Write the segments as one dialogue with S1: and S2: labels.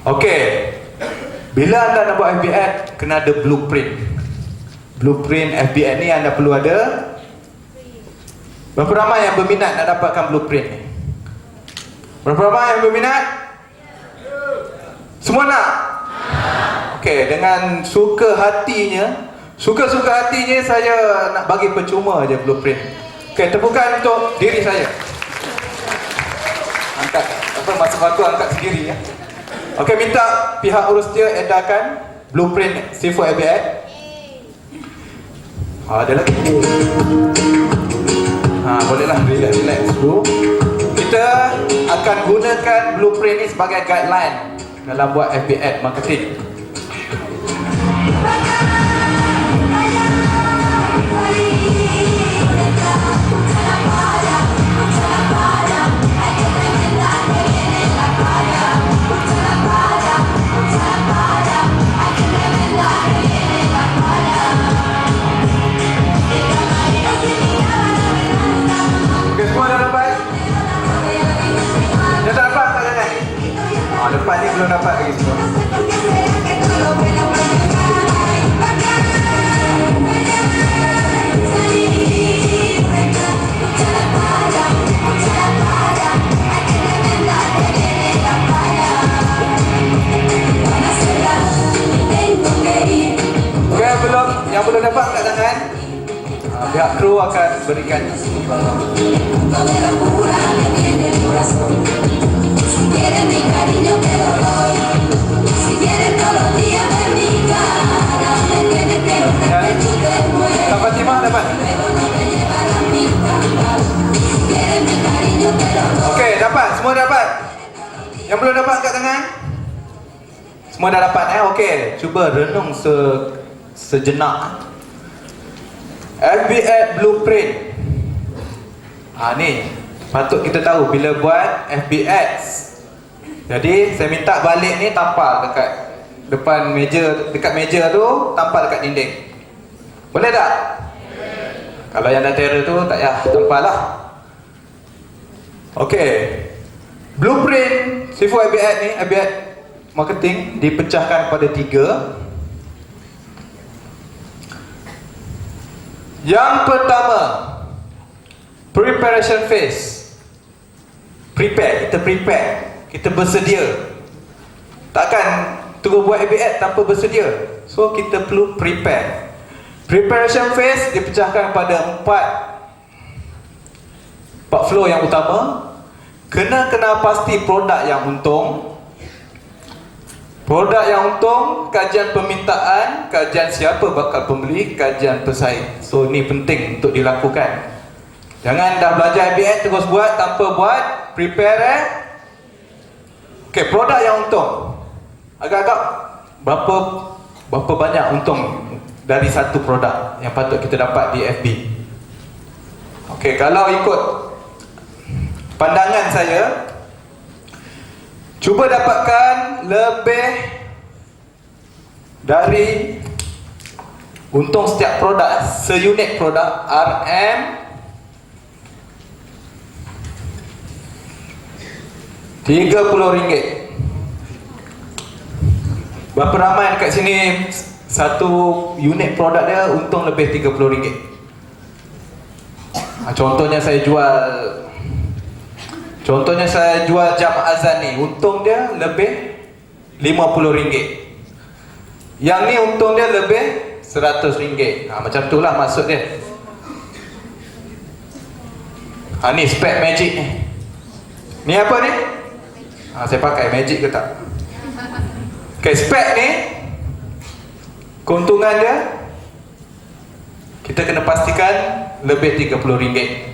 S1: Okey. Bila anda nak buat FB-Ad, kena ada blueprint. Blueprint FB-Ad ni anda perlu ada. Berapa ramai yang berminat nak dapatkan blueprint ni? Berapa ramai yang berminat? Semua nak? Okey, dengan suka-suka hatinya saya nak bagi percuma je blueprint. Okey, tepukan untuk diri saya. Angkat, masa waktu angkat sendiri ya. Okey, minta pihak urus dia edarkan blueprint Seafood FB-Ad. Ada lagi. Bolehlah relax dulu. Kita akan gunakan blueprint ni sebagai guideline dalam buat FB-Ad marketing. Depan ni belum dapat lagi semua. Okay, yang belum dapat kat tangan, pihak kru akan berikan.
S2: Quieres mi cariño te lo doy. Si quieres todos los días en mi cara, me tienes que ofrecer tu después.
S1: Dapat timah dapat.
S2: Pero no te llevarás mi cama. Si quieres mi cariño te lo doy.
S1: Okey, dapat, semua dapat. Yang belum dapat kat tangan? Semua dah dapat Okey, cuba renung sejenak. FB-Ad blueprint. Ni patut kita tahu bila buat FB-Ads. Jadi saya minta balik ni tampal dekat depan meja, dekat meja tu tampal dekat dinding. Boleh tak? Kalau yang dah terror tu tak payah tampal lah. Okey. Blueprint Seafood FB-Ad ni, FB-Ad marketing dipecahkan pada 3. Yang pertama, preparation phase. Kita prepare. Kita bersedia. Takkan terus buat FB-Ad tanpa bersedia. So kita perlu prepare. Preparation phase dipecahkan pada 4 flow yang utama. Kena pasti produk yang untung. Produk yang untung, kajian permintaan, kajian siapa bakal pembeli, kajian pesaing. So ni penting untuk dilakukan. Jangan dah belajar FB-Ad terus buat tanpa buat prepare. Okey, produk yang untung. Agak-agak berapa banyak untung dari satu produk yang patut kita dapat di FB. Okey, kalau ikut pandangan saya, cuba dapatkan lebih dari untung setiap produk, seunit produk RM RM30. Berapa ramai dekat sini satu unit produk dia untung lebih RM30? Contohnya saya jual jam azan ni, untung dia lebih RM50. Yang ni untung dia lebih RM100. Macam tu lah maksud dia. Ni spek magic ni. Ni apa ni? Saya pakai magic ke tak? Okay, spek ni keuntungan dia kita kena pastikan lebih RM30.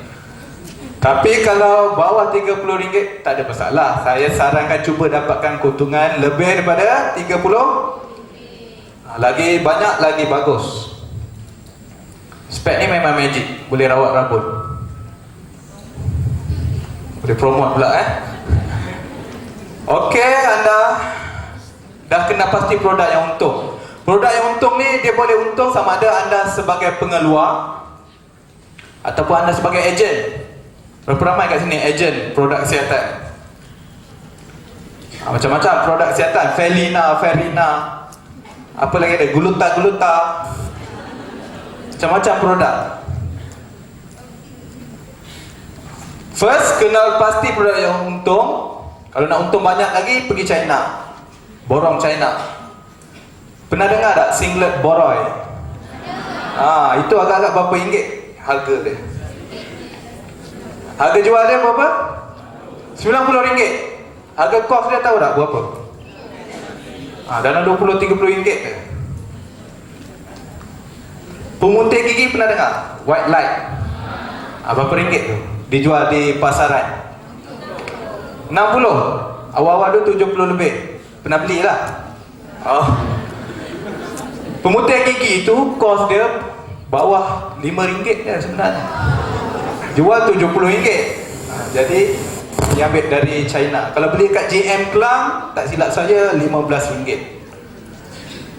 S1: Tapi kalau bawah RM30 tak ada masalah. Saya sarankan cuba dapatkan keuntungan lebih daripada 30. Lagi banyak lagi bagus. Spek ni memang magic, boleh rawat rambut. Boleh promote pula Okey, anda dah kena pasti produk yang untung. Produk yang untung ni dia boleh untung sama ada anda sebagai pengeluar ataupun anda sebagai ejen. Berapa ramai kat sini ejen produk kesihatan? Macam-macam produk kesihatan, Ferrina, apa lagi ada, Gluta, macam-macam produk. First, kenal pasti produk yang untung. Kalau nak untung banyak lagi, pergi China, borong China. Pernah dengar tak singlet Boroi? Itu agak-agak berapa ringgit harga dia? Harga jual dia berapa? RM90. Harga kos dia tahu tak berapa? Dalam RM20-30 je. Pemuntik gigi pernah dengar? White light. Berapa ringgit tu? Dijual di pasaran 60. Awal-awal tu 70 lebih. Pernah beli lah. Pemutih gigi tu kos dia bawah RM5 je sebenarnya. Jual RM70. Jadi dia ambil dari China. Kalau beli kat JM Kelang, tak silap saya RM15.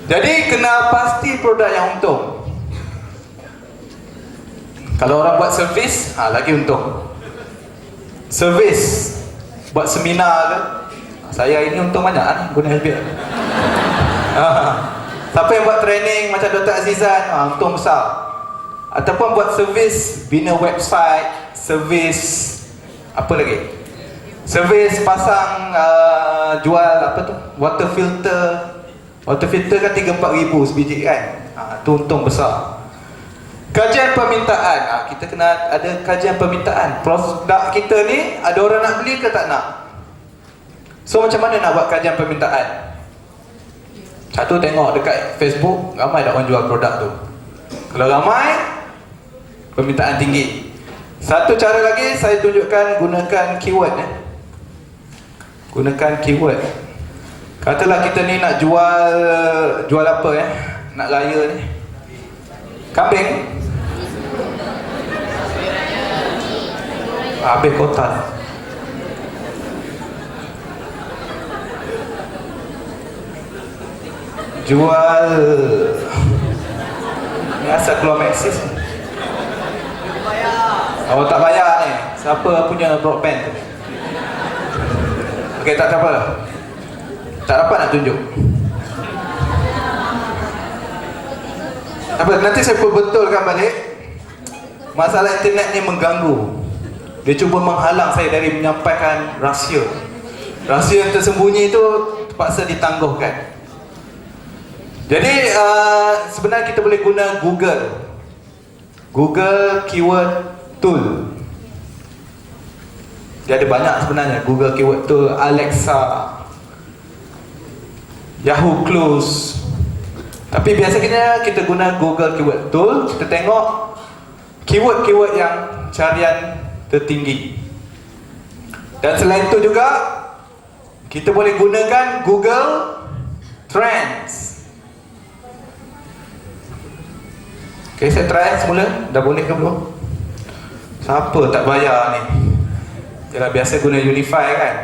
S1: Jadi kenal pasti produk yang untung. Kalau orang buat servis, lagi untung. Servis buat seminar ke, saya ini untung banyak ni guna SBM. Siapa yang buat training macam Dr. Azizan, untung besar. Ataupun buat servis, bina website, servis apa lagi, servis pasang jual apa tu, water filter kan 3-4 ribu sebiji kan. Tu untung besar. Kajian permintaan, kita kena ada kajian permintaan. Produk kita ni ada orang nak beli ke tak nak? So macam mana nak buat kajian permintaan? Satu, tengok dekat Facebook, ramai tak orang jual produk tu. Kalau ramai, permintaan tinggi. Satu cara lagi saya tunjukkan, gunakan keyword. Gunakan keyword. Katalah kita ni nak jual apa nak raya ni, kambing. Habis kota. Jual ni asal keluar Maxis. Tak bayar ni. Siapa punya broadband tu? Okey, tak apa. Tak dapat nak tunjuk. Apa, nanti saya perbetulkan balik. Masalah internet ni mengganggu. Dia cuba menghalang saya dari menyampaikan rahsia. Rahsia yang tersembunyi itu terpaksa ditangguhkan. Jadi sebenarnya kita boleh guna Google Keyword Tool. Dia ada banyak sebenarnya. Google Keyword Tool, Alexa, Yahoo Close. Tapi biasanya kita guna Google Keyword Tool. Kita tengok keyword-keyword yang carian tertinggi. Dan selain itu juga kita boleh gunakan Google Trends. Okay, saya try semula. Dah boleh ke belum? Siapa tak bayar ni? Yalah, biasa guna Unify kan.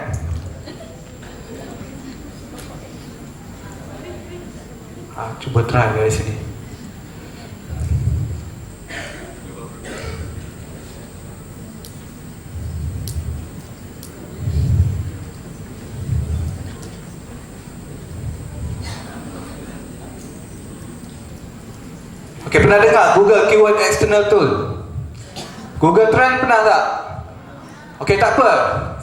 S1: Cuba try dari sini. Okey, pernah dengar Google Keyword External Tool? Google Trend pernah tak? Okey, tak apa.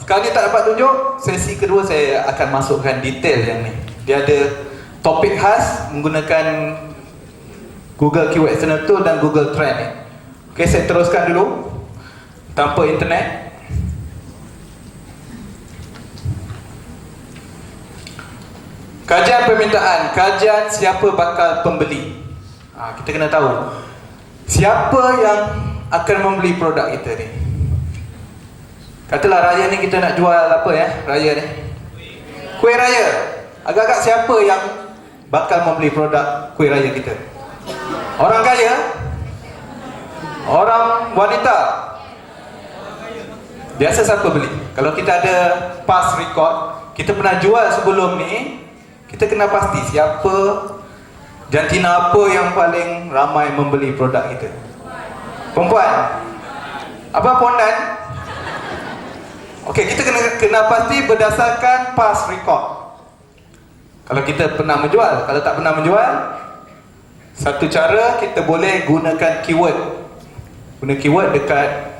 S1: Sekarang ni tak dapat tunjuk. Sesi kedua saya akan masukkan detail yang ni. Dia ada topik khas menggunakan Google Keyword External Tool dan Google Trend ni. Okey, saya teruskan dulu tanpa internet. Kajian permintaan, kajian siapa bakal pembeli. Kita kena tahu siapa yang akan membeli produk kita ni. Katalah raya ni kita nak jual apa raya ni, kuih raya. Agak-agak siapa yang bakal membeli produk kuih raya kita? Orang kaya? Orang wanita? Biasa siapa beli? Kalau kita ada past record, kita pernah jual sebelum ni, kita kena pasti siapa, jantina apa yang paling ramai membeli produk kita. Perempuan? Apa pondan? Okey, kita kena pasti berdasarkan past record. Kalau kita pernah menjual. Kalau tak pernah menjual, satu cara kita boleh gunakan keyword. Guna keyword dekat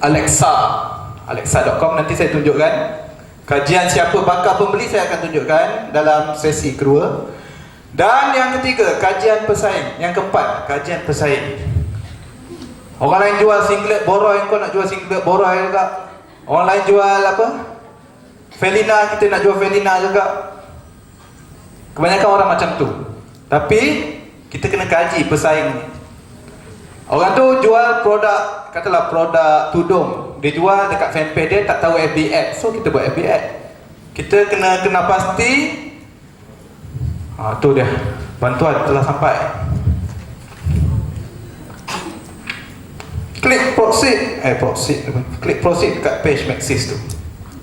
S1: Alexa.com. Nanti saya tunjukkan. Kajian siapa bakal pembeli saya akan tunjukkan dalam sesi kedua. Dan yang ketiga, kajian pesaing. Yang keempat, kajian pesaing. Orang lain jual singlet Boroi, kau nak jual singlet Boroi juga. Orang lain jual apa? Felina, kita nak jual Felina juga. Kebanyakan orang macam tu. Tapi kita kena kaji pesaing ni. Orang tu jual produk, katalah produk tudung. Dia jual dekat fanpage dia, tak tahu FB ad. So kita buat FB ad. Kita kena pasti. Tu dia. Bantuan telah sampai. Klik proceed. Klik proceed dekat page Maxis tu.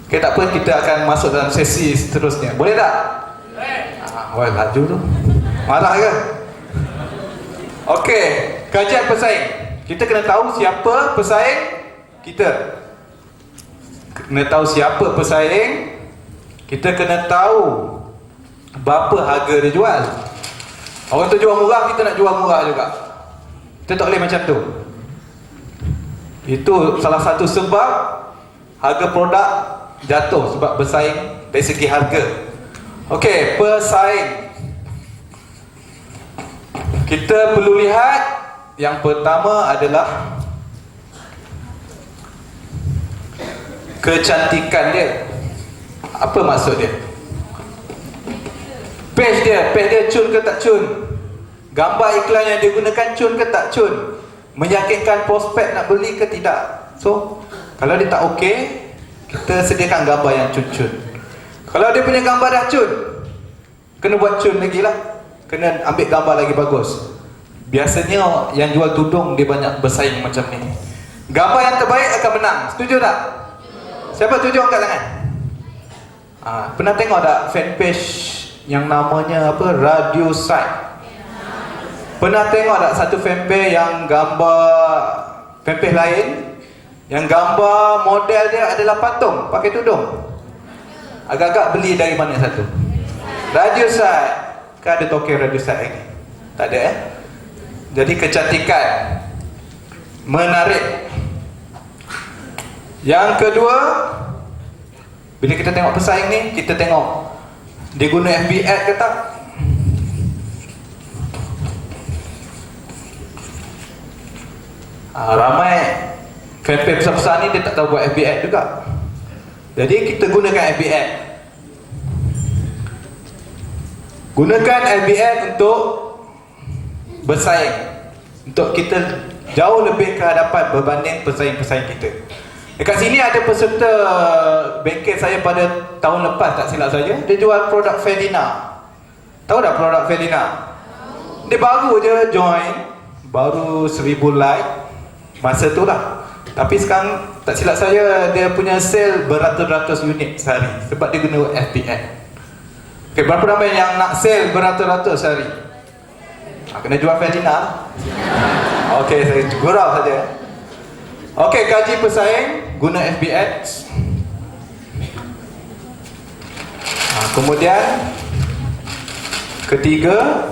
S1: Okay, tak apa, kita akan masuk dalam sesi seterusnya. Boleh tak? Boleh. Laju tu. Marah ke? Okey, kajian pesaing. Kita kena tahu siapa pesaing kita. Kena tahu siapa pesaing. Kita kena tahu berapa harga dia jual. Orang tu jual murah, kita nak jual murah juga. Kita tak boleh macam tu. Itu salah satu sebab harga produk jatuh, sebab bersaing dari segi harga. Okey, pesaing. Kita perlu lihat yang pertama adalah kecantikan dia. Apa maksud dia? Page dia cun ke tak cun? Gambar iklan yang dia gunakan cun ke tak cun? Meyakinkan prospek nak beli ke tidak? So, kalau dia tak okey, kita sediakan gambar yang cun-cun. Kalau dia punya gambar dah cun, kena buat cun lagi lah. Kena ambil gambar lagi bagus. Biasanya yang jual tudung dia banyak bersaing macam ni. Gambar yang terbaik akan menang. Setuju tak? Siapa setuju angkat tangan? Pernah tengok tak fanpage yang namanya apa? Radio Site. Pernah tengok tak satu fanpage yang gambar fanpage lain yang gambar model dia adalah patung pakai tudung? Agak-agak beli dari mana satu? Radio Site. Kan ada token Radio Site lagi? Tak ada Jadi kecantikan, menarik. Yang kedua, bila kita tengok pesaing ni, kita tengok dia guna FB ad ke tak? Ramai fanpage besar-besar ni dia tak tahu buat FB ad juga. Jadi kita gunakan FB ad. Gunakan FB ad untuk bersaing, untuk kita jauh lebih ke hadapan berbanding pesaing-pesaing kita. Dekat sini ada peserta bengkel saya pada tahun lepas, tak silap saya. Dia jual produk Felina. Tahu tak produk Felina? Dia baru je join, baru 1000 like masa tu lah. Tapi sekarang tak silap saya dia punya sale beratus-ratus unit sehari sebab dia guna FB ad. Okay, berapa ramai yang nak sale beratus-ratus sehari? Kena jual Felina. Okey, saya gurau saja. Okey, kaji pesaing guna FB Ads. Kemudian ketiga,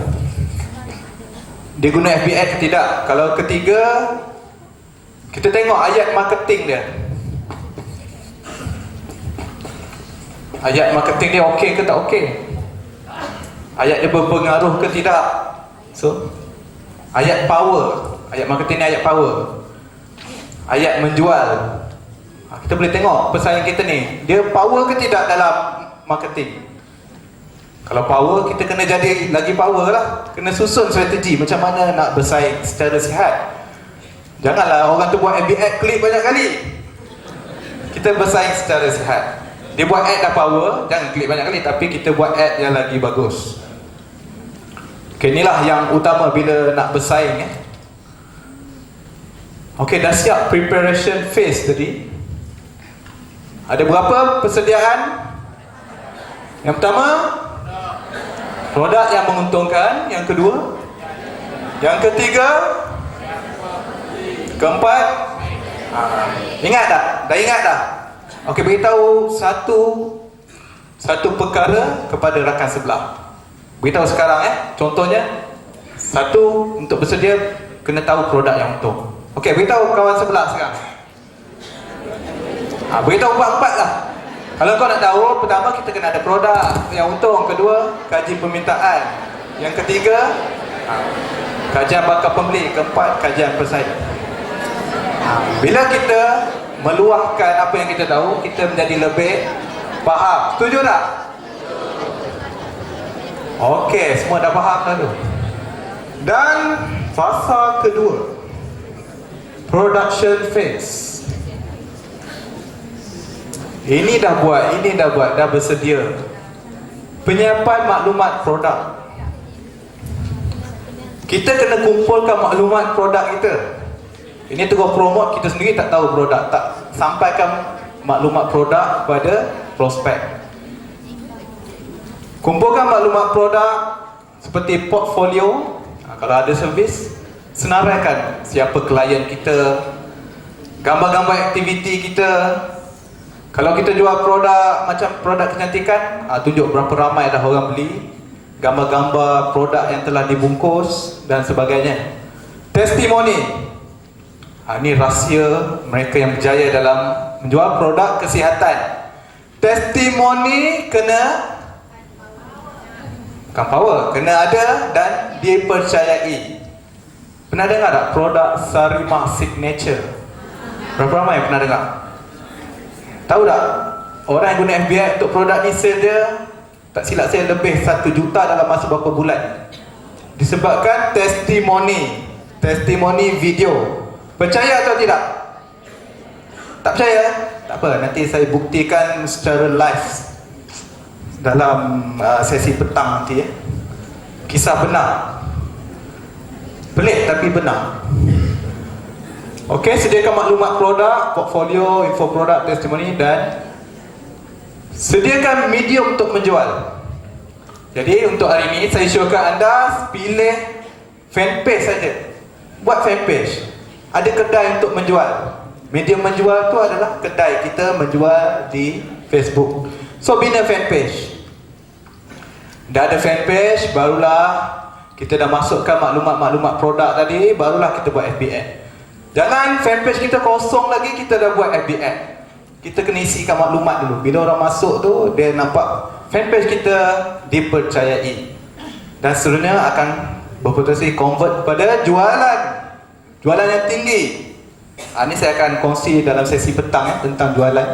S1: dia guna FB Ads ke tidak? Kalau ketiga, kita tengok ayat marketing dia. Ayat marketing dia okey ke tak okey? Ayat dia berpengaruh ke tidak? So, ayat power. Ayat marketing ni ayat power. Ayat menjual. Kita boleh tengok pesaing kita ni, dia power ke tidak dalam marketing. Kalau power, kita kena jadi lagi power lah. Kena susun strategi macam mana nak bersaing secara sihat. Janganlah orang tu buat FB ad klik banyak kali. Kita bersaing secara sihat. Dia buat ad dah power, jangan klik banyak kali, tapi kita buat ad yang lagi bagus. Okay, inilah yang utama bila nak bersaing. Okay, dah siap preparation phase tadi. Ada berapa persediaan? Yang pertama, produk yang menguntungkan. Yang kedua, yang ketiga, keempat. Ingat tak? Dah ingat tak? Okey, beritahu satu satu perkara kepada rakan sebelah. Beritahu sekarang contohnya, satu, untuk bersedia kena tahu produk yang untung. Okey, beritahu kawan sebelah sekarang. Beritahu empat-empat lah. Kalau kau nak tahu, pertama kita kena ada produk yang untung. Kedua, kaji permintaan. Yang ketiga, kajian bakal pembeli. Keempat, kajian pesaing. Bila kita meluahkan apa yang kita tahu, kita menjadi lebih faham. Setuju tak? Okey, semua dah faham dah tu. Dan fasa kedua, production phase. Ini dah buat, dah bersedia. Penyiapan maklumat produk. Kita kena kumpulkan maklumat produk kita. Ini terus promote, kita sendiri tak tahu produk, tak sampaikan maklumat produk kepada prospek. Kumpulkan maklumat produk seperti portfolio. Kalau ada servis, senaraikan siapa klien kita, gambar-gambar aktiviti kita. Kalau kita jual produk macam produk kecantikan, tunjuk berapa ramai dah orang beli, gambar-gambar produk yang telah dibungkus dan sebagainya. Testimoni. Ini rahsia mereka yang berjaya dalam menjual produk kesihatan. Testimoni kena bukan power, kena ada dan dipercayai. Pernah dengar tak produk Sarimah Signature? Berapa ramai yang pernah dengar? Tahu tak? Orang yang guna FBI untuk produk ni sale dia, tak silap saya, lebih 1 juta dalam masa beberapa bulan. Disebabkan testimoni video. Percaya atau tidak? Tak percaya? Tak apa, nanti saya buktikan secara live dalam sesi petang nanti Kisah benar. Pelik tapi benar. Okey, sediakan maklumat produk, portfolio, info produk, testimoni, dan sediakan medium untuk menjual. Jadi untuk hari ini saya syorkan anda pilih fanpage saja. Buat fanpage. Ada kedai untuk menjual. Medium menjual tu adalah kedai kita menjual di Facebook. So bina fanpage. Dah ada fanpage, barulah kita dah masukkan maklumat-maklumat produk tadi, barulah kita buat FB ad. Jangan fanpage kita kosong lagi, kita dah buat FB ad. Kita kena isikan maklumat dulu. Bila orang masuk tu, dia nampak fanpage kita dipercayai. Dan seterusnya akan berpotensi convert kepada jualan yang tinggi. Ini saya akan kongsi dalam sesi petang tentang jualan.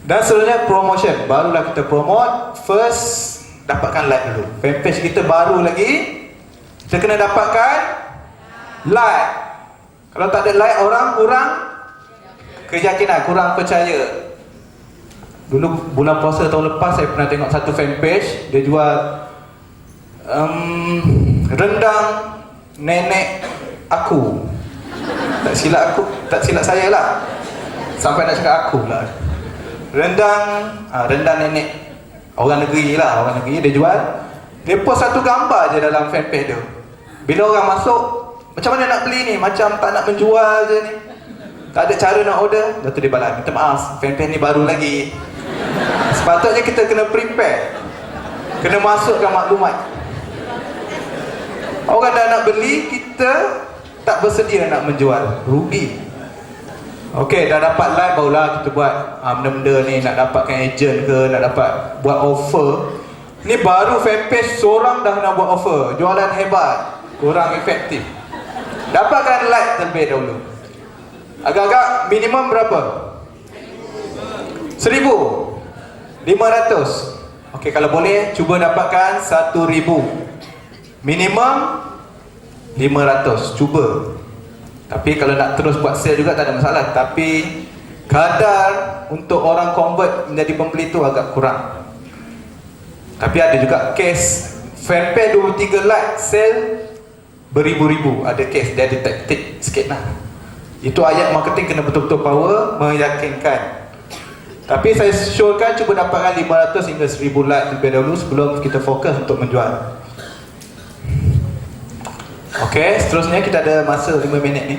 S1: Dan seterusnya promotion. Barulah kita promote. First, dapatkan like dulu. Fanpage kita baru lagi, kita kena dapatkan like. Kalau tak ada like, orang kurang keyakinan, kurang percaya. Dulu bulan puasa tahun lepas saya pernah tengok satu fanpage, dia jual rendang nenek aku. Tak silap saya lah. Sampai nak cakap aku lah. Rendang nenek orang negeri dia jual. Dia post satu gambar je dalam fanpage dia. Bila orang masuk, macam mana nak beli ni? Macam tak nak menjual je ni. Tak ada cara nak order. Lepas tu dia balas, minta maaf, fanpage ni baru lagi. Sepatutnya kita kena prepare, kena masukkan maklumat. Orang dah nak beli, kita tak bersedia nak menjual, rugi. Okey, dah dapat like, barulah kita buat benda-benda ni, nak dapatkan agent ke, nak dapat buat offer. Ni baru fanpage seorang dah nak buat offer, jualan hebat, kurang efektif. Dapatkan like terlebih dahulu. Agak-agak minimum berapa? 1,500. Okey, kalau boleh cuba dapatkan 1,000. Minimum 500, cuba. Tapi kalau nak terus buat sale juga tak ada masalah. Tapi kadar untuk orang convert menjadi pembeli tu agak kurang. Tapi ada juga case fanpage 23 like, sale beribu-ribu. Ada case dia ada taktik sikit lah. Itu ayat marketing kena betul-betul power, meyakinkan. Tapi saya syorkan cuba dapatkan 500 hingga 1,000 like terlebih dahulu sebelum kita fokus untuk menjual. Okey, seterusnya kita ada masa 5 minit ni.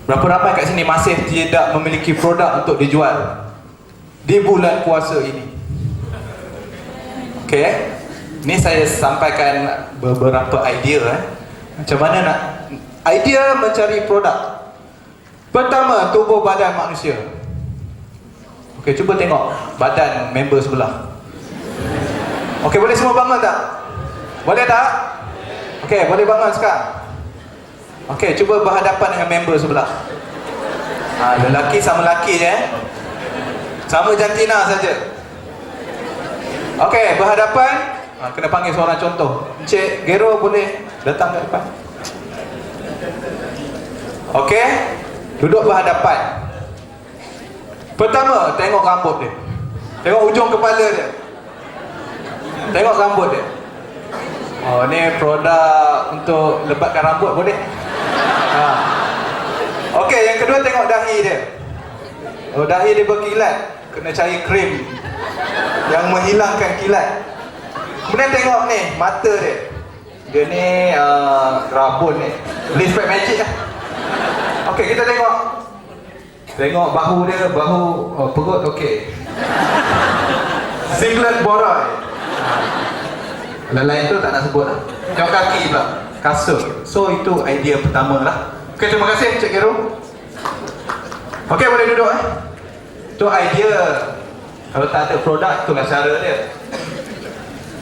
S1: Berapa ramai kat sini masih tidak memiliki produk untuk dijual di bulan puasa ini? Okey. Ni saya sampaikan beberapa idea macam mana nak idea mencari produk. Pertama, tubuh badan manusia. Okey, cuba tengok badan member sebelah. Okey, boleh semua bangun tak? Boleh tak? Okey, boleh bangun sekarang. Okey, cuba berhadapan dengan member sebelah. Lelaki sama lelaki je sama jantina saja. Okey, berhadapan. Kena panggil seorang contoh. Encik Gero boleh datang ke depan. Okey, duduk berhadapan. Pertama, tengok rambut dia. Tengok ujung kepala dia. Tengok rambut dia. Oh, ni produk untuk lebatkan rambut boleh? Okey, yang kedua tengok dahi dia. Oh, dahi dia berkilat. Kena cari krim yang menghilangkan kilat. Kemudian tengok ni, mata dia. Dia ni rabun ni. Beli spek magic lah. Okey, kita tengok. Tengok bahu dia, perut okey. Singlet borai. Lain tu tak nak sebut lah. Tengok kaki pula, kasut. So itu idea pertama lah. Okey, terima kasih Encik Gero. Okey, boleh duduk Itu idea. Kalau tak ada produk, itulah cara dia.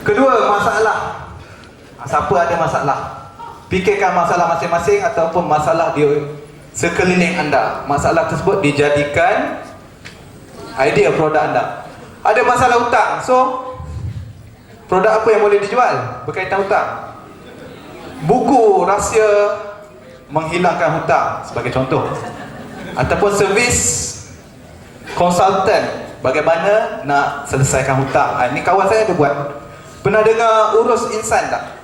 S1: Kedua, masalah. Siapa ada masalah? Fikirkan masalah masing-masing ataupun masalah di sekeliling anda. Masalah tersebut dijadikan idea produk anda. Ada masalah hutang, so produk apa yang boleh dijual berkaitan hutang? Buku rahsia menghilangkan hutang sebagai contoh. Ataupun servis konsultan bagaimana nak selesaikan hutang. Ini kawan saya ada buat. Pernah dengar urus insan tak?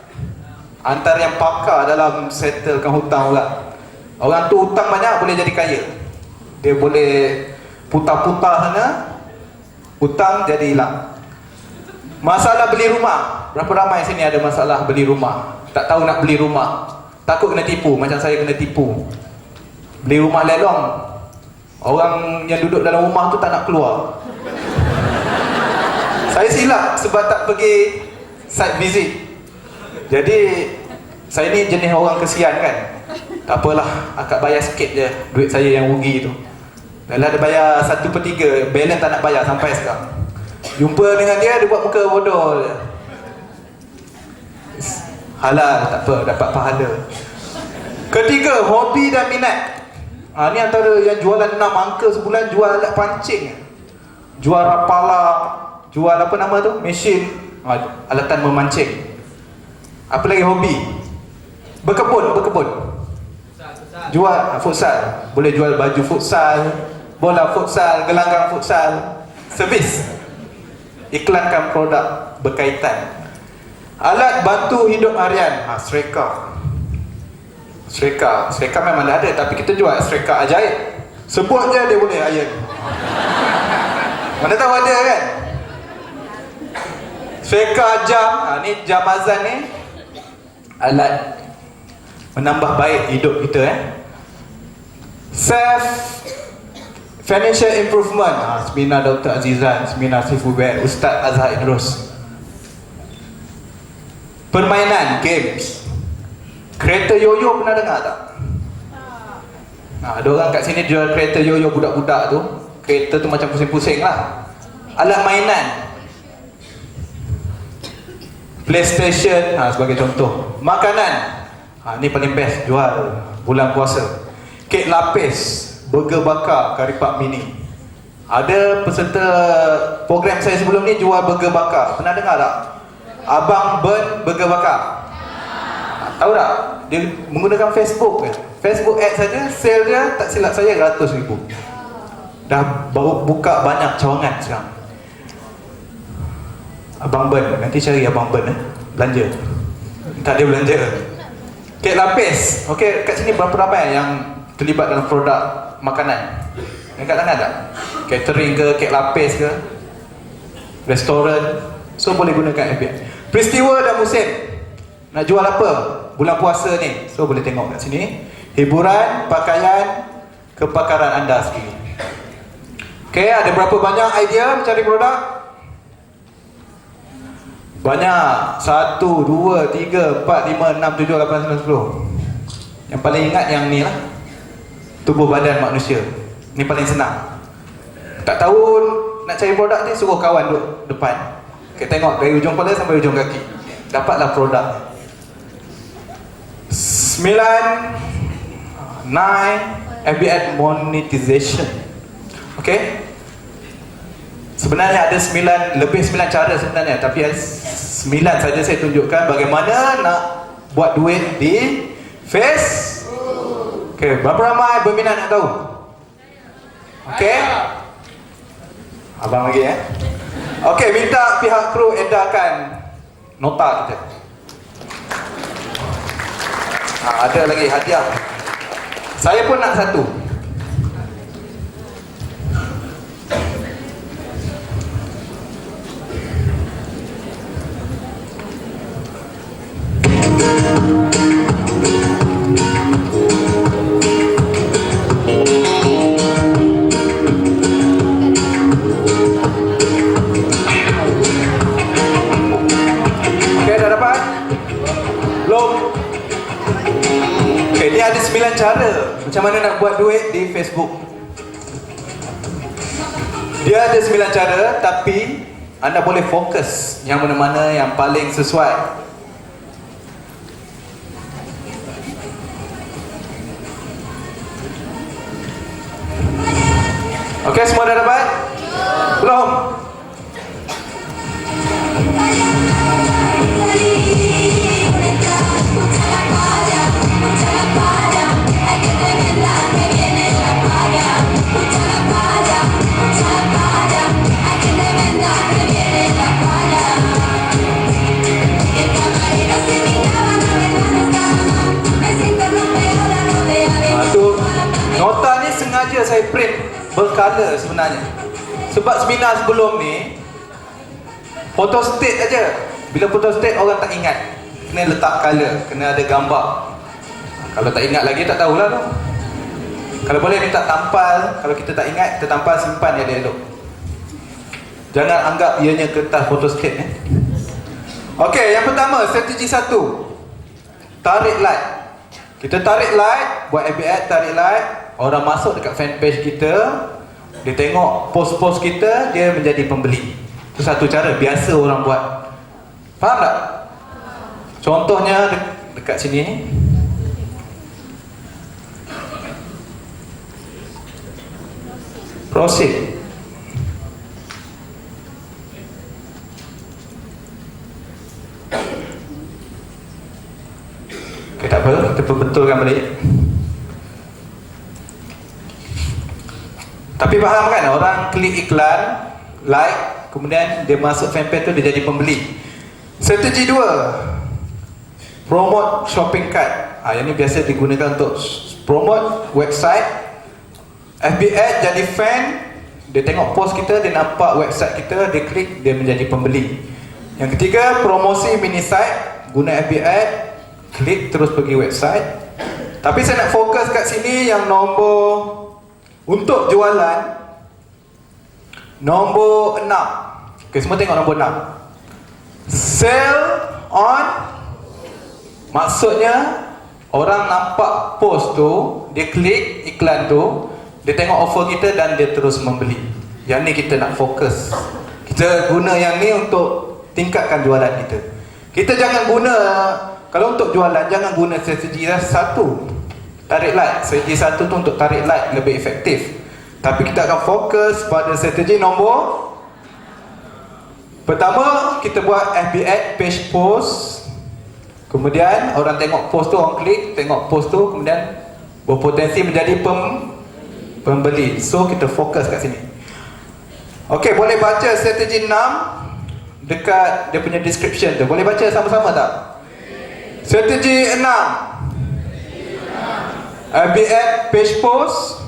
S1: Antara yang pakar dalam settlekan hutang pula. Orang tu hutang banyak boleh jadi kaya. Dia boleh putar-putar sana, hutang jadi hilang. Masalah beli rumah. Berapa ramai sini ada masalah beli rumah? Tak tahu nak beli rumah, takut kena tipu. Macam saya kena tipu. Beli rumah lelong, orang yang duduk dalam rumah tu tak nak keluar. Saya silap sebab tak pergi site visit. Jadi saya ni jenis orang kesian kan. Tak apalah, akak bayar sikit je duit saya yang rugi tu. Dah ada bayar 1/3, balance tak nak bayar sampai sekarang. Jumpa dengan dia buat muka bodoh je. Halal, tak apa, dapat pahala. Ketiga, hobi dan minat. Ni antara yang jualan 6 angka sebulan, jual alat pancing, jual rapala, jual apa nama tu, mesin, alatan memancing. Apa lagi hobi? Berkebun. Jual futsal, boleh jual baju futsal, bola futsal, gelanggang futsal. Servis, iklankan produk berkaitan. Alat bantu hidup harian, Sereka memang dah ada, tapi kita jual sereka ajaib. Sebut je dia boleh iron. Mana tahu ada kan? Sereka jam, ni jam azan ni alat menambah baik hidup kita Self financial improvement, seminar Dr. Azizan, seminar Sifuber, Ustaz Azhar Idrus. Permainan, games. Kereta yoyo pernah dengar tak? Ada orang kat sini jual kereta yoyo budak-budak tu. Kereta tu macam pusing-pusing lah. Alat mainan, PlayStation, sebagai contoh. Makanan, ni paling best jual bulan puasa. Kek lapis, burger bakar, karipak mini. Ada peserta program saya sebelum ni jual burger bakar. Pernah dengar tak? Abang Ben burger bakar. Tahu tak? Dia menggunakan Facebook Facebook ad saja, sale dia tak silap saya 100,000. Dah baru buka banyak cawangan sekarang. Abang Ben, nanti cari Abang Ben belanja. Tak dia belanja. Kek lapis. Okey, kat sini berapa ramai yang terlibat dalam produk makanan? Dekat sana tak? Catering ke, kek lapis ke, restoran. So boleh gunakan FBN. Peristiwa dan musim. Nak jual apa? Bulan puasa ni. So boleh tengok kat sini. Hiburan, pakaian, kepakaran anda sendiri. Okey, ada berapa banyak idea mencari produk? Banyak. 1, 2, 3, 4, 5, 6, 7, 8, 9, 10. Yang paling ingat yang ni lah, tubuh badan manusia. Ni paling senang. Tak tahu nak cari produk ni, suruh kawan duduk depan. Kita tengok dari ujung kepala sampai ujung kaki, dapatlah produk. 9, 9 FBA monetization. Okay. Sebenarnya ada 9, lebih 9 cara sebenarnya, tapi 9 saja saya tunjukkan bagaimana nak buat duit di Facebook. Okay, berapa ramai berminat nak tahu? Okay. Abang lagi ya. Okay, minta pihak kru edarkan nota kita. Ada lagi hadiah. Saya pun nak satu. Ada 9 cara macam mana nak buat duit di Facebook. Dia ada 9 cara, tapi anda boleh fokus yang mana-mana yang paling sesuai. Okey, semua dah dapat? Belum? Nota ni sengaja saya print berkala sebenarnya. Sebab seminar sebelum ni foto state aja. Bila foto state orang tak ingat. Kena letak color, kena ada gambar. Kalau tak ingat lagi tak tahulah tu. Kalau boleh minta tampal, kalau kita tak ingat, kita tampal simpan dia elok. Jangan anggap ianya kertas foto state ni. Okey, yang pertama, strategi 1. Tarik like. Kita tarik like, buat FB ad, tarik like. Orang masuk dekat fanpage kita, dia tengok post-post kita, dia menjadi pembeli. Itu satu cara biasa orang buat. Faham tak? Contohnya dekat sini ni. Proceed. Okay, tak apa, kita perbetulkan balik. Tapi faham kan, orang klik iklan, like, kemudian dia masuk fanpage tu, dia jadi pembeli. Strategi 2, promote shopping cart. Yang ni biasa digunakan untuk promote website. FB ad jadi fan, dia tengok post kita, dia nampak website kita, dia klik, dia menjadi pembeli. Yang ketiga, promosi mini site, guna FB ad, klik terus pergi website. Tapi saya nak fokus kat sini yang nombor untuk jualan, nombor 6. Okay, semua tengok nombor 6. Sell on. Maksudnya orang nampak post tu, dia klik iklan tu, dia tengok offer kita dan dia terus membeli. Yang ni kita nak fokus. Kita guna yang ni untuk tingkatkan jualan kita. Kita jangan guna, kalau untuk jualan jangan guna strategi 1, tarik like. Strategi 1 tu untuk tarik like lebih efektif. Tapi kita akan fokus pada strategi nombor. Pertama, kita buat FB ad, page post. Kemudian orang tengok post tu, orang klik, tengok post tu, kemudian berpotensi menjadi pembeli. So kita fokus kat sini. Okey, boleh baca strategi 6 dekat dia punya description tu. Boleh baca sama-sama tak? Strategi 6. FB ad, page post,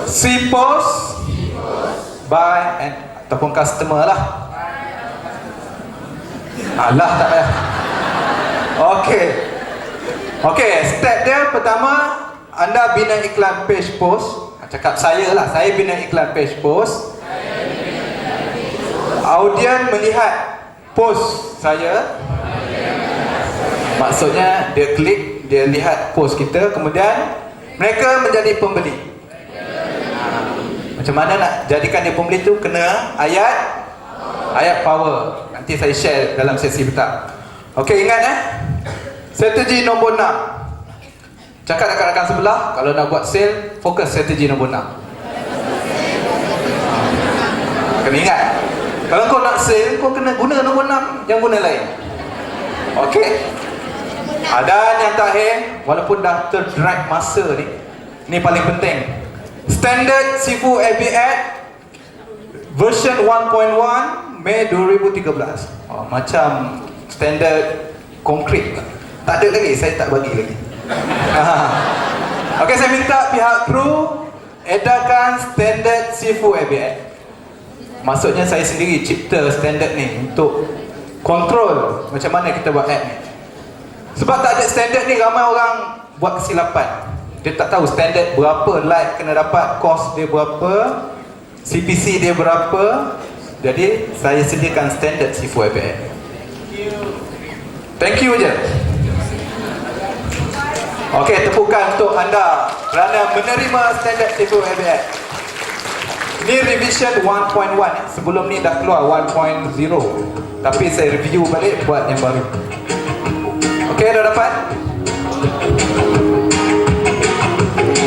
S1: see post, buy and ataupun customer lah. Alah, tak payah. Okey, step dia pertama, anda bina iklan page post. Cakap saya lah, saya bina iklan page post. Audien melihat post saya, maksudnya dia klik, dia lihat post kita, kemudian mereka menjadi pembeli. Macam mana nak jadikan dia pembeli tu? Kena ayat power. Nanti saya share dalam sesi petang. Okey, ingat strategi nombor 6. Cakap dekat rakan sebelah, kalau nak buat sale, fokus strategi nombor 6. Kena ingat, kalau kau nak sale, kau kena guna nombor 6, jangan guna lain. Okey. Dan yang terakhir, walaupun dah terdrag masa ni paling penting. Standard Sifu ABS version 1.1 Mei 2013. Macam standard konkret. Tak ada lagi, saya tak bagi lagi. Okey, saya minta pihak kru edarkan standard Sifu ABS. Maksudnya saya sendiri cipta standard ni untuk kontrol macam mana kita buat ad ni. Sebab tak ada standard ni, ramai orang buat kesilapan. Dia tak tahu standard berapa like kena dapat, cost dia berapa, CPC dia berapa. Jadi saya sediakan standard Sifu ABS. Thank you je. Okey, tepukan untuk anda kerana menerima standard Sifu ABS. Ini revision 1.1. Sebelum ni dah keluar 1.0, tapi saya review balik buat yang baru. Okey, dah dapat?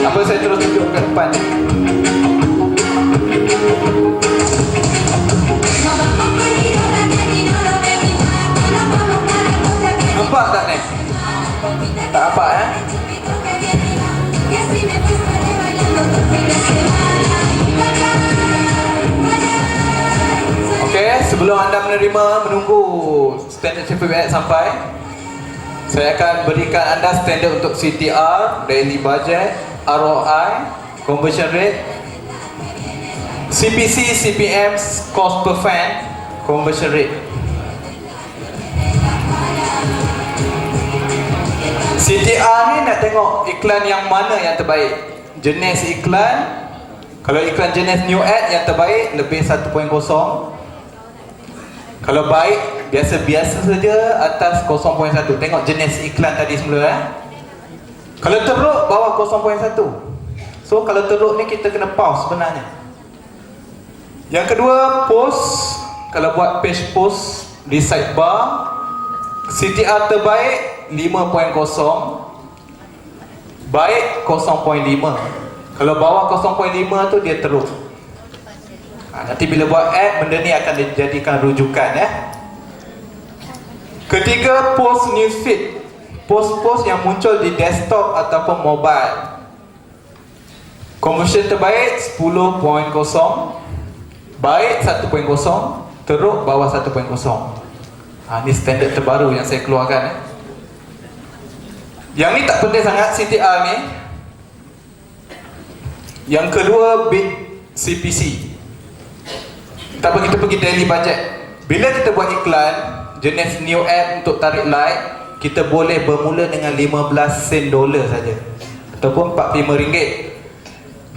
S1: Apa saya terus tunjuk ke depan? Nampak tak ni? Tak nampak Okey, sebelum anda menunggu standard Sifu ABS sampai, saya akan berikan anda standard untuk CTR, daily budget, ROI, conversion rate, CPC, CPM, cost per fan, conversion rate. CTR ni nak tengok iklan yang mana yang terbaik. Jenis iklan, kalau iklan jenis new ad yang terbaik lebih 1.0. Kalau baik, biasa-biasa saja atas 0.1. Tengok jenis iklan tadi semula Kalau teruk, bawah 0.1. So kalau teruk ni kita kena pause sebenarnya. Yang kedua, post. Kalau buat page post di sidebar, CTR terbaik 5.0, baik 0.5. Kalau bawah 0.5 tu dia teruk. Nanti bila buat ad, benda ni akan dijadikan rujukan Ketiga, post newsfeed. Post-post yang muncul di desktop ataupun mobile. Conversion terbaik 10.0, baik 1.0, teruk bawah 1.0. Ni standard terbaru yang saya keluarkan Yang ni tak penting sangat, CTR ni. Yang kedua, bid CPC. Tak apa, kita pergi daily budget. Bila kita buat iklan jenis new ad untuk tarik like, kita boleh bermula dengan 15 sen dolar saja, ataupun 45 ringgit.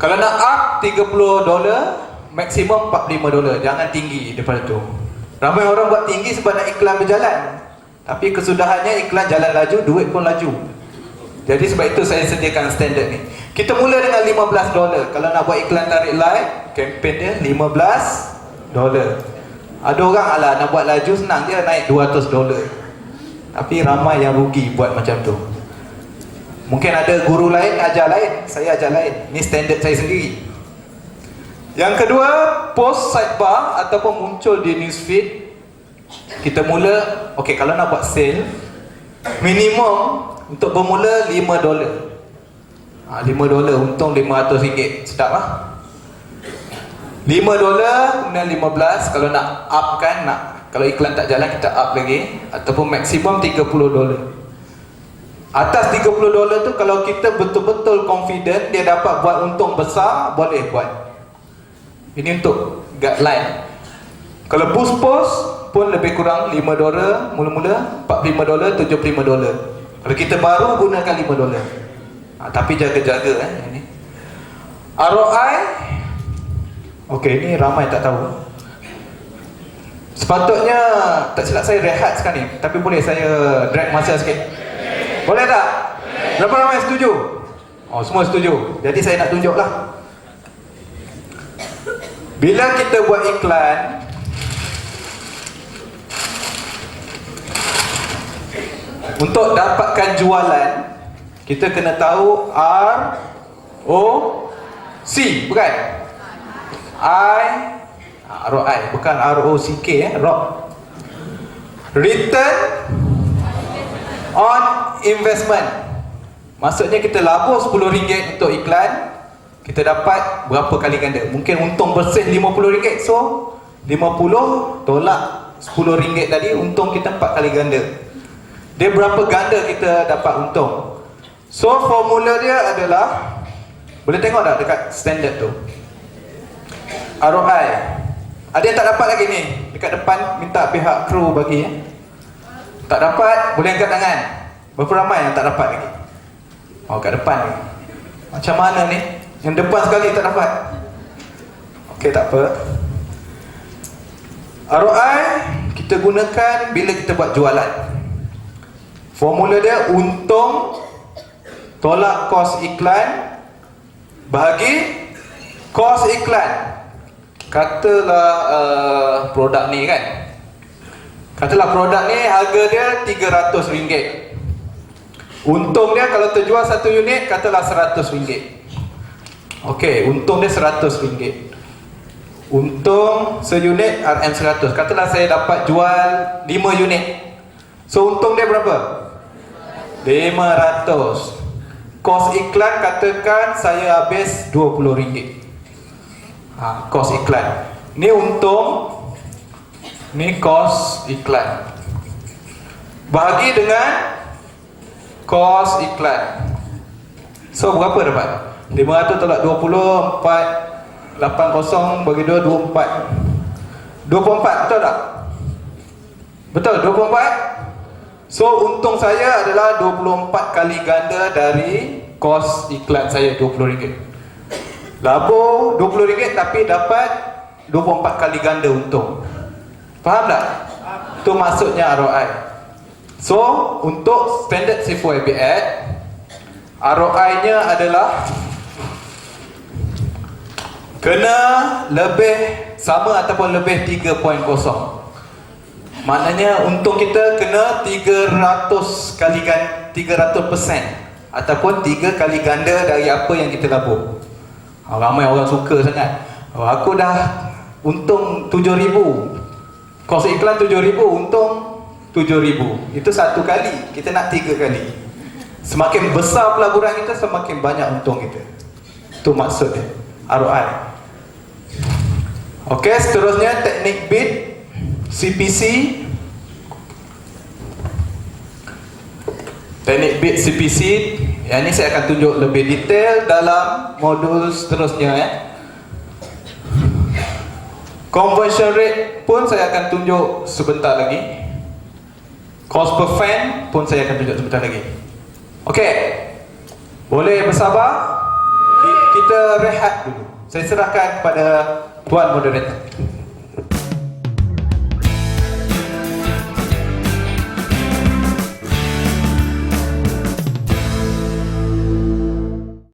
S1: Kalau nak up 30 dolar, maksimum 45 dolar. Jangan tinggi daripada tu. Ramai orang buat tinggi sebab nak iklan berjalan, tapi kesudahannya iklan jalan laju, duit pun laju. Jadi sebab itu saya sediakan standard ni. Kita mula dengan 15 dolar. Kalau nak buat iklan tarik like, campaign dia 15 dolar. Ada orang nak buat laju senang je, naik 200 dolar. Tapi ramai yang rugi buat macam tu. Mungkin ada guru lain ajar lain, saya ajar lain. Ni standard saya sendiri. Yang kedua, post sidebar ataupun muncul di newsfeed. Kita mula, okey, kalau nak buat sale, minimum untuk bermula 5 dolar. 5 dolar, untung 500 ringgit. Sedap $5, kemudian 15. Kalau nak up kan, kalau iklan tak jalan kita up lagi, ataupun maksimum 30 dolar. Atas 30 dolar tu, kalau kita betul-betul confident dia dapat buat untung besar, boleh buat. Ini untuk guideline. Kalau boost post pun lebih kurang 5 dolar mula-mula, 45 dolar, 75 dolar. Kalau kita baru, gunakan 5 dolar. Tapi jaga-jaga ini. ROI, okey, ni ramai tak tahu. Sepatutnya tak silap saya rehat sekarang ni, tapi boleh saya drag masa sikit? Boleh tak? Berapa ramai setuju? Oh, semua setuju. Jadi saya nak tunjuklah. Bila kita buat iklan, untuk dapatkan jualan, kita kena tahu ROC, bukan? ROI, bukan ROCK, Return on Investment. Maksudnya kita labur RM10 untuk iklan, kita dapat berapa kali ganda. Mungkin untung bersih RM50, so 50 tolak RM10 tadi, untung kita 4 kali ganda. Dia berapa ganda kita dapat untung. So formula dia adalah, boleh tengok tak dekat standard tu, ROI. Ada yang tak dapat lagi ni? Dekat depan minta pihak kru bagi ya. Tak dapat, boleh angkat tangan. Berapa ramai yang tak dapat lagi? Oh, kat depan ni. Macam mana ni? Yang depan sekali tak dapat. Okey, tak apa. ROI kita gunakan bila kita buat jualan. Formula dia untung tolak kos iklan bahagi kos iklan. Katalah produk ni kan, katalah produk ni harga dia RM300. Untung dia kalau terjual satu unit, katalah RM100. Okey, untung dia RM100. Untung seunit RM100. Katalah saya dapat jual 5 unit. So untung dia berapa? RM500. Kos iklan katakan saya habis RM20. Kos iklan. Ni untung, ni kos iklan. Bahagi dengan kos iklan. So berapa dapat? 500 tolak 20, 4, 80 bagi 2, 24. 24, betul tak? Betul, 24. So untung saya adalah 24 kali ganda dari kos iklan saya RM20. Labur RM20 tapi dapat 24 kali ganda untung. Faham tak? Itu maksudnya ROI. So untuk standard C4IB Act, ROI-nya adalah kena lebih sama ataupun lebih 3.0. Maknanya untung kita kena 300% ataupun 3 kali ganda dari apa yang kita labur. Ramai orang suka sangat. Aku dah untung 7,000, kos iklan 7,000, untung 7,000. Itu satu kali, kita nak 3 kali. Semakin besar pelaburan kita, semakin banyak untung kita. Itu maksudnya ROI. Okey, seterusnya teknik bid CPC. Teknik bid CPC, yang ini saya akan tunjuk lebih detail dalam modul seterusnya ya. Conversion rate pun saya akan tunjuk sebentar lagi. Cost per fan pun saya akan tunjuk sebentar lagi. Okey, boleh bersabar? Kita rehat dulu. Saya serahkan kepada Tuan Moderator.